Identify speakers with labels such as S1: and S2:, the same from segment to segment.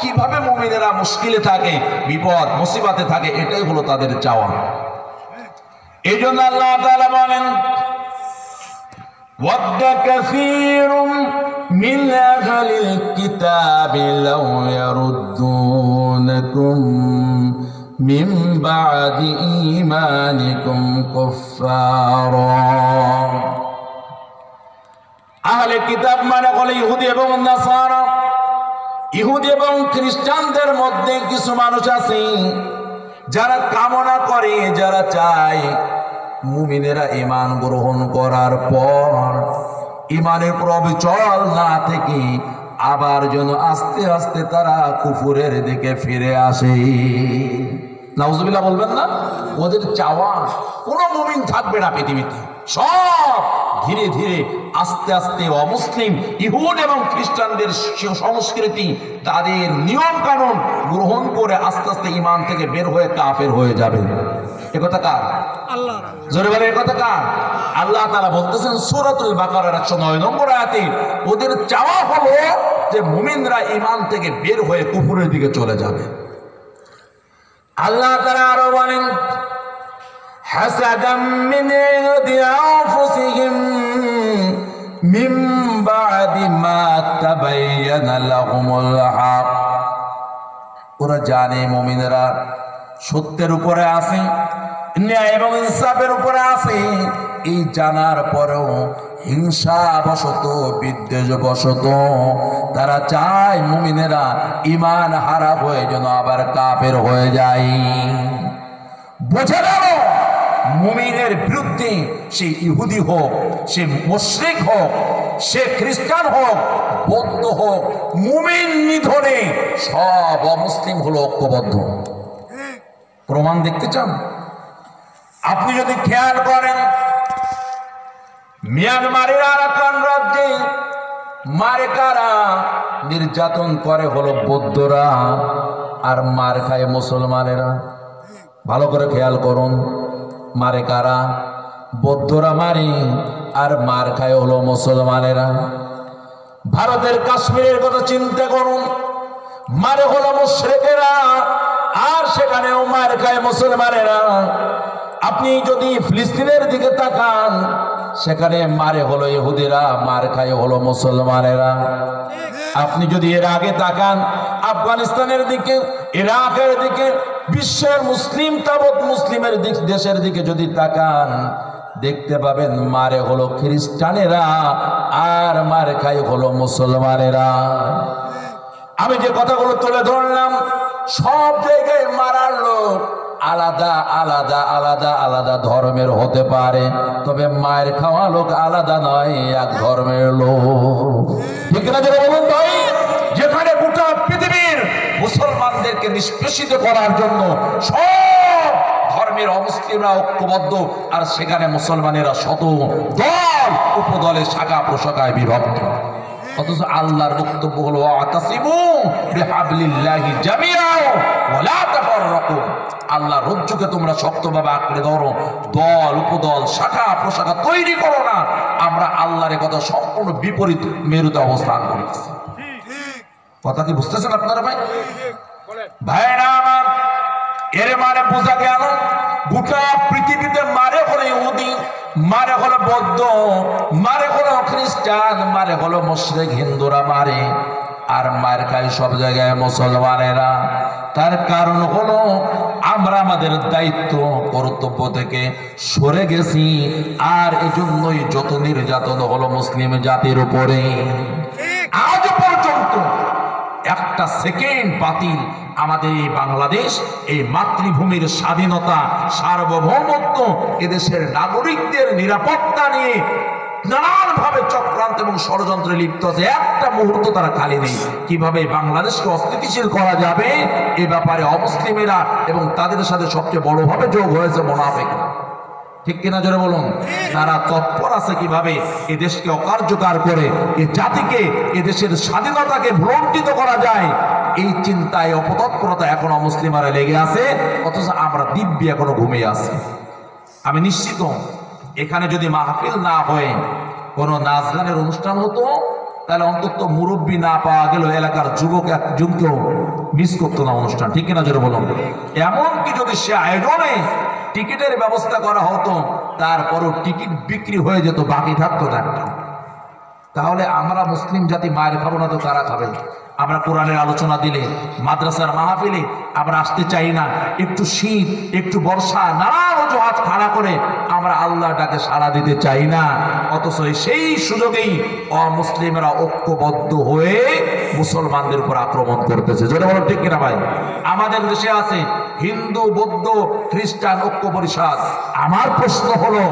S1: কিভাবে মুমিনেরা মুশকিলে থাকে, বিপদ মুসিবতে থাকে, এটাই হলো তাদের চাওয়া। এই জন্য আল্লাহ তাআলা বলেন, ওয়াদ্দ কাসীরুম মিন আহলিল কিতাবি লাউ ইয়ারুদ্দুনাকুম মিন বা'দি ঈমানিকুম কুফফারা। আহলে কিতাব মানে হলো ইহুদি এবং নাসারা। ইহুদি এবং খ্রিস্টানদের মধ্যে কিছু মানুষ আছে যারা কামনা করে, যারা চায় মুমিনেরা ঈমান গ্রহণ করার পর ঈমানের প্রবিচল না থেকে আবার যেন আস্তে আস্তে তারা কুফুরের দিকে ফিরে আসে। নাউজুবিল্লাহ বলবেন না? ওদের চাওয়া কোনো মুমিন থাকবে না পৃথিবীতে, সব ধীরে ধীরে আস্তে আস্তে অমুসলিম ইহুদ এবং খ্রিস্টানদের সংস্কৃতি, তাদের নিয়ম কানুন গ্রহণ করে আস্তে আস্তে ঈমান থেকে বের হয়ে কাফের হয়ে যাবে। এ কথা কার? আল্লাহ। জোরে বলে এ কথা কার? আল্লাহ তাআলা বলতেছেন সূরাতুল বাকারার 109 নম্বর আয়াতে, ওদের চাওয়া হলো যে মুমিনরা ঈমান থেকে বের হয়ে কুফরের দিকে চলে যাবে। আল্লাহ তাআলা আরো বলেন, হাসাদাম মিন ইনদি আনফুসিহিম মিন বা'দি মা তাবায়্যানা লাহুমুল হক। ওরা জানে মুমিনরা সত্যের উপরে আছে, ন্যায় এবং ইনসাফের উপরে আছে, এই জানার পরেও হিংসা বশত, বিদ্বেষ বশত তারা চায় মুমিনেরা ঈমান হারা হয়ে যেন আবার কাফের হয়ে যায়। বুঝে গেল মুমিনের বিরুদ্ধে সে ইহুদি হোক, সে মুশরিক হোক, সে খ্রিস্টান হোক, বৌদ্ধ হোক, মুমিন নিধনে সব অমুসলিম হলো ঐক্যবদ্ধ। প্রমাণ দেখতে চান? আপনি যদি খেয়াল করেন, মিয়ানমারের আরাকান রাজ্যে মারে কারা? নির্যাতন করে হলো বৌদ্ধরা, আর মার খায় মুসলমানেরা। ভালো করে খেয়াল করুন, মারে কারা? বৌদ্ধরা মারে, আর মার খায় হলো মুসলমানেরা। ভারতের কাশ্মীরের কথা চিন্তা করুন, মারে হলো মুশরিকেরা, আর সেখানেও মার খায় মুসলমানেরা। আপনি যদি ফিলিস্তিনের দিকে তাকান, সেখানে মারে হলো ইহুদিরা, মার খায় হলো মুসলমানেরা। আপনি যদি এর আগে তাকান আফগানিস্তানের দিকে, ইরাকের দিকে, বিশ্বের মুসলিম তাবৎ মুসলিমের দেশের দিকে যদি তাকান, দেখতে পাবেন মারে হলো খ্রিস্টানেরা, আর মার খায় হলো মুসলমানেরা। আমি যে কথাগুলো তুলে ধরলাম, সব জায়গায় মারার লোক আলাদা আলাদা আলাদা আলাদা ধর্মের হতে পারে, তবে মায়ের খাওয়া লোক আলাদা নয়, এক ধর্মের লোক। ঠিক না? যারা বলুন ভাই, যেখানে গোটা পৃথিবীর মুসলমানদেরকে নিষ্পেষিত করার জন্য সব ধর্মের অমুসলিমরা ঐক্যবদ্ধ, আর সেখানে মুসলমানেরা শত দল উপদলে শাখা প্রশাখায় বিভক্ত। অথচ আল্লাহর বক্তব্য হলো আতাসিমু বিহাবলিল্লাহি জামিআ ওয়া লা তাফাররাকু। আল্লাহর রজ্জুকে তোমরা শক্তভাবে আঁকড়ে ধরো, দল উপদল শাখা প্রশাখা তৈরি করো না। আমরা আল্লাহর কথা সম্পূর্ণ বিপরীত মেরুতে অবস্থান করতেছি। কথা কি বুঝতেছেন আপনারা ভাই? ভাইরা আমার, এর মানে বোঝা গেল গোটা পৃথিবীতে মারে হলো ইহুদি, মারে হলো বৌদ্ধ, মারে হলো খ্রিস্টান, মারে হলো মুশরিক, হিন্দুরা মারে, আর মার খায় সব জায়গায় মুসলমানেরা। তার কারণ হলো আমরা আমাদের দায়িত্ব কর্তব্য থেকে সরে গেছি, আর এজন্যই যত নির্যাতন হলো মুসলিম জাতির উপরে। আজ পর্যন্ত একটা সেকেন্ড বাতিল আমাদের এই বাংলাদেশ, এই মাতৃভূমির স্বাধীনতা, সার্বভৌমত্ব, এদেশের নাগরিকদের নিরাপত্তা নিয়ে নানানভাবে চক্রান্ত এবং ষড়যন্ত্রে লিপ্ত আছে। একটা মুহূর্ত তারা খালি নেই। কিভাবে বাংলাদেশকে অস্থিতিশীল করা যাবে এ ব্যাপারে অমুসলিমেরা এবং তাদের সাথে সবচেয়ে বড়ভাবে যোগ হয়েছে মুনাফিকরা। ঠিক কিনা জোরে বলুন? তারা তৎপর আছে কিভাবে এ দেশকে অকার্যকর করে এ জাতিকে, এ দেশের স্বাধীনতাকে ভুলণ্ঠিত করা যায়, এই চিন্তায় অপতৎপরতা এখন অমুসলিমরা লেগে আছে। অথচ আমরা দিব্যি এখনো ঘুমিয়ে আছি। আমি নিশ্চিত এখানে যদি মাহফিল না হয়ে কোনো নাচ গানের অনুষ্ঠান হতো, তাহলে অন্তত মুরব্বী না পাওয়া গেল এলাকার যুবক একজনকেও মিস করতো না অনুষ্ঠান, ঠিক কিনা জোরে বলুন। এমনকি যদি সে আয়োজনে টিকিটের ব্যবস্থা করা হতো, তারপরও টিকিট বিক্রি হয়ে যেত, বাকি থাকতো না একটা। তাহলে আমরা মুসলিম জাতি মায়ের খাবো না তো কারা খাবে? আমরা কোরআনের আলোচনা দিলে, মাদ্রাসার মাহফিলে আমরা আসতে চাই না। একটু শীত, একটু বর্ষা, নানান অজুহাত খাড়া করে আমরা আল্লাহর ডাকে সাড়া দিতে চাই না। অথচ সেই সুযোগেই অমুসলিমরা ঐক্যবদ্ধ হয়ে মুসলমানদের উপর আক্রমণ করতেছে। জোরে বলো ঠিক কিনা ভাই? আমাদের দেশে আছে হিন্দু, বৌদ্ধ, খ্রিস্টান ঐক্য পরিষদ। আমার প্রশ্ন হলো,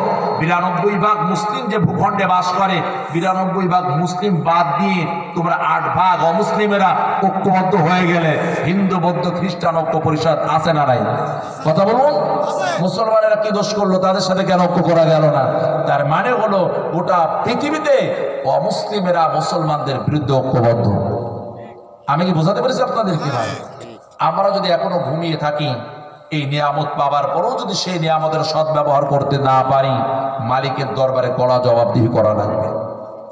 S1: 92 ভাগ মুসলিম যে ভূখণ্ডে বাস করে, 92 ভাগ মুসলিম বাদ দিয়ে তোমরা 8 ভাগ অমুসলিমেরা ঐক্যবদ্ধ হয়ে গেলে হিন্দু, বৌদ্ধ, খ্রিস্টান ঐক্য পরিষদ আছে না নাই? কথা বলুন। মুসলমানেরা কি দোষ করলো? তাদের সাথে কেন ঐক্য করা গেল না? তার মানে হলো গোটা পৃথিবীতে অমুসলিমেরা মুসলমানদের বিরুদ্ধে ঐক্যবদ্ধ। আমি কি বোঝাতে পেরেছি আপনাদের? কি ভাই, আমরা যদি এখনো ঘুমিয়ে থাকি, এই নিয়ামত পাবার পরেও যদি সেই নিয়ামতের সদ্ব্যবহার করতে না পারি, মালিকের দরবারে কড়া জবাবদিহি করা লাগবে,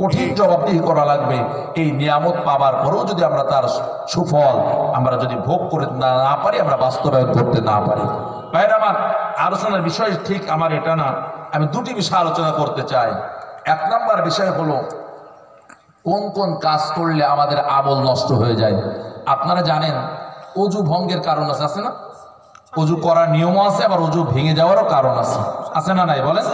S1: কঠিন জবাবদিহি করা লাগবে। এই নিয়ামত পাবার পরেও যদি আমরা তার সুফল আমরা যদি ভোগ করে না পারি, আমরা বাস্তবায়ন করতে না পারি। ভাইরা আমার, আলোচনার বিষয় ঠিক আমার এটা না। আমি দুটি বিষয় আলোচনা করতে চাই। 1 নম্বর বিষয় হলো কোন কোন কাজ করলে আমাদের আমল নষ্ট হয়ে যায়। আপনারা জানেন অজু ভঙ্গের কারণ আছে না? অজু করার নিয়মও আছে, আবার অজু ভেঙে যাওয়ারও কারণ আছে না নাই বলেন?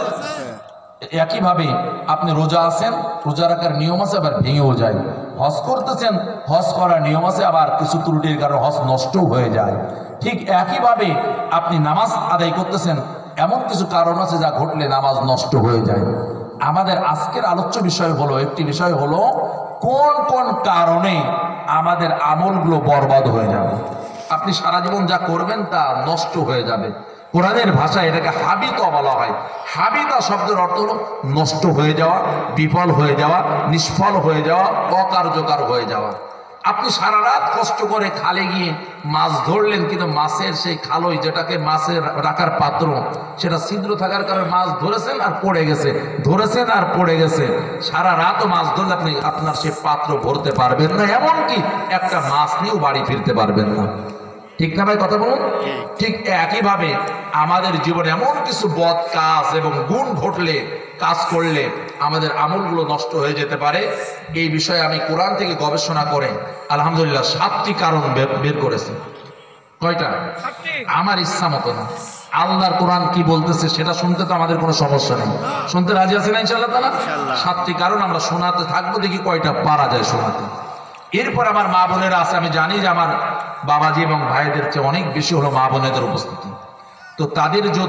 S1: একইভাবে আপনি রোজা আছেন, রোজা রাখার নিয়ম আছে, আবার ভেঙেও যায়। হজ করতেছেন, হজ করার নিয়ম আছে, আবার কিছু ত্রুটির কারণে হজ নষ্টও হয়ে যায়। ঠিক একইভাবে আপনি নামাজ আদায় করতেছেন, এমন কিছু কারণ আছে যা ঘটলে নামাজ নষ্ট হয়ে যায়। আমাদের আজকের আলোচ্য বিষয় হলো, একটি বিষয় হলো কোন কোন কারণে আমাদের আমলগুলো বরবাদ হয়ে যাবে। আপনি সারা জীবন যা করবেন তা নষ্ট হয়ে যাবে। কোরআনের ভাষায় এটাকে হাবিতা বলা হয়। হাবিতা শব্দের অর্থ হলো নষ্ট হয়ে যাওয়া, বিফল হয়ে যাওয়া, নিষ্ফল হয়ে যাওয়া, অকার্যকর হয়ে যাওয়া। আপনি সারা রাত কষ্ট করে খালে গিয়ে মাছ ধরলেন, কিন্তু মাছের সেই খালই, যেটাকে মাছের রাখার পাত্র, সেটা ছিদ্র থাকার কারণে মাছ ধরেছেন আর পড়ে গেছে, ধরেছেন আর পড়ে গেছে। সারা রাতও মাছ ধরলে আপনি আপনার সেই পাত্র ভরতে পারবেন না, এমনকি একটা মাছ নিয়েও বাড়ি ফিরতে পারবেন না। ঠিক না ভাই? কথা বলুন। ঠিক একইভাবে আমাদের জীবনে এমন কিছু বদ কাজ এবং গুণ ঘটলে, কাজ করলে আমাদের আমলগুলো নষ্ট হয়ে যেতে পারে। এই বিষয়ে আমি কোরআন থেকে গবেষণা করে আলহামদুলিল্লাহ 7টি কারণ বের করেছি। কয়টা? আমার ইচ্ছা মতো না, আল্লাহর কোরআন কি বলতেছে সেটা শুনতে তো আমাদের কোনো সমস্যা নেই। শুনতে রাজি আছেন না ইনশাআল্লাহ তাআলা? 7টি কারণ আমরা শোনাতে থাকবো, দেখি কয়টা পারা যায় শোনাতে। এরপর আমার মা বোনেরা আছে, আমি জানি যে আমার বাবাজি এবং ভাইদের চেয়ে অনেক বেশি হলো মা বোনেদের উপস্থিতি। তো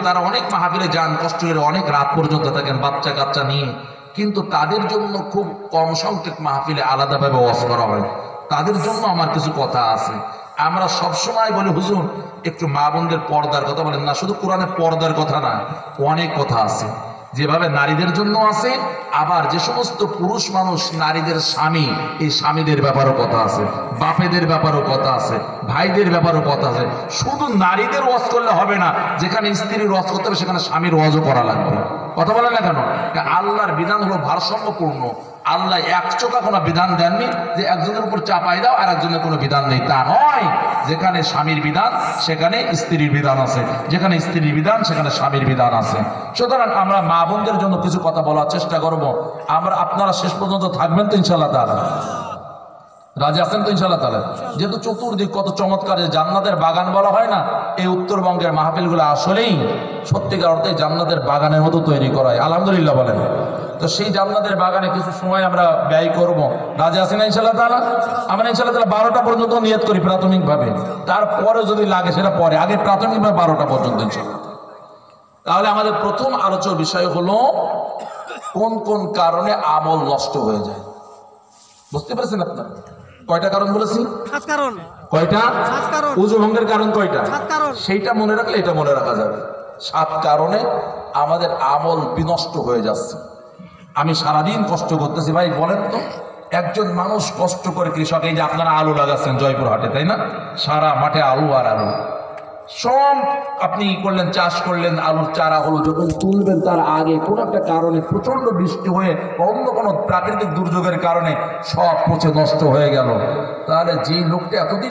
S1: তারা অনেক মাহফিলে যান, কষ্ট করে অনেক রাত পর্যন্ত থাকেন বাচ্চা কাচ্চা নিয়ে, কিন্তু তাদের জন্য খুব কম সংখ্যক মাহফিলে আলাদাভাবে ওয়াজ করা হয়। তাদের জন্য আমার কিছু কথা আছে। আমরা সবসময় বলি হুজুর একটু মা বোনদের পর্দার কথা বলেন না। শুধু কোরআনে পর্দার কথা না, অনেক কথা আছে। যেভাবে নারীদের জন্য আছে, আবার যে সমস্ত পুরুষ মানুষ নারীদের স্বামী, এই স্বামীদের ব্যাপারও কথা আছে, বাপেদের ব্যাপারও কথা আছে, ভাইদের ব্যাপারও কথা আছে। শুধু নারীদের ওয়াজ করলে হবে না, যেখানে স্ত্রীর ওয়াজ করতে হবে সেখানে স্বামীর ওয়াজও করা লাগবে। কথা বলে না কেন? আল্লাহর বিধান হলো ভারসাম্যপূর্ণ। আল্লাহ একচোখা কোনো বিধান দেননি যে একজনের উপর চাপাই দাও আর একজনের কোনো বিধান নেই, তা নয়। যেখানে স্বামীর বিধান সেখানে স্ত্রীর বিধান আছে, যেখানে স্ত্রীর বিধান সেখানে স্বামীর বিধান আছে। সুতরাং আমরা মা বোনদের জন্য কিছু কথা বলার চেষ্টা করব। আপনারা শেষ পর্যন্ত থাকবেন তো ইনশাআল্লাহ তাআলা? রাজি আছেন তো ইনশাআল্লাহ তাআলা? যেহেতু চতুর্দিক কত চমৎকার, জান্নাতের বাগান বলা হয় না, এই উত্তরবঙ্গের মাহফিলগুলো আসলেই সত্যিকার অর্থে জান্নাতের বাগানের মতো তৈরি করা হয়। আলহামদুলিল্লাহ বলেন। তো সেই জান্নাতের বাগানে কিছু সময় আমরা ব্যয় করব। রাজি আছেন না ইনশাআল্লাহ তাআলা? আমরা ইনশাআল্লাহ তাআলা 12টা পর্যন্ত নিয়ত করি প্রাথমিকভাবে, তারপরে যদি লাগে সেটা পরে, আগে প্রাথমিকভাবে 12টা পর্যন্ত ইনশাআল্লাহ। তাহলে আমাদের প্রথম আলোচ্য বিষয় হলো কোন কোন কারণে আমল নষ্ট হয়ে যায়। বুঝতে পেরেছেন আপনারা? কয়টা কারণ বলেছি?
S2: 7 কারণ।
S1: কয়টা?
S2: 7 কারণ।
S1: ওযু ভঙ্গের কারণ কয়টা?
S2: 7 কারণ।
S1: সেইটা মনে রাখলে এটা মনে রাখা যাবে। 7 কারণে আমাদের আমল বিনষ্ট হয়ে যাচ্ছে। আমি সারাদিন কষ্ট করতেছি। ভাই বলেন তো, একজন মানুষ কষ্ট করে, কৃষক, এই যে আপনারা আলু লাগাচ্ছেন জয়পুর হাটে, তাই না? সারা মাঠে আলু আর আলু, সব আপনি করলেন, চাষ করলেন, আলুর চারা হলো, যখন তুলবেন তার আগে কোনো একটা কারণে প্রচন্ড বৃষ্টি হয়ে বা অন্য কোনো প্রাকৃতিক দুর্যোগের কারণে সব পচে নষ্ট হয়ে গেল, তাহলে যে লোকটা এতদিন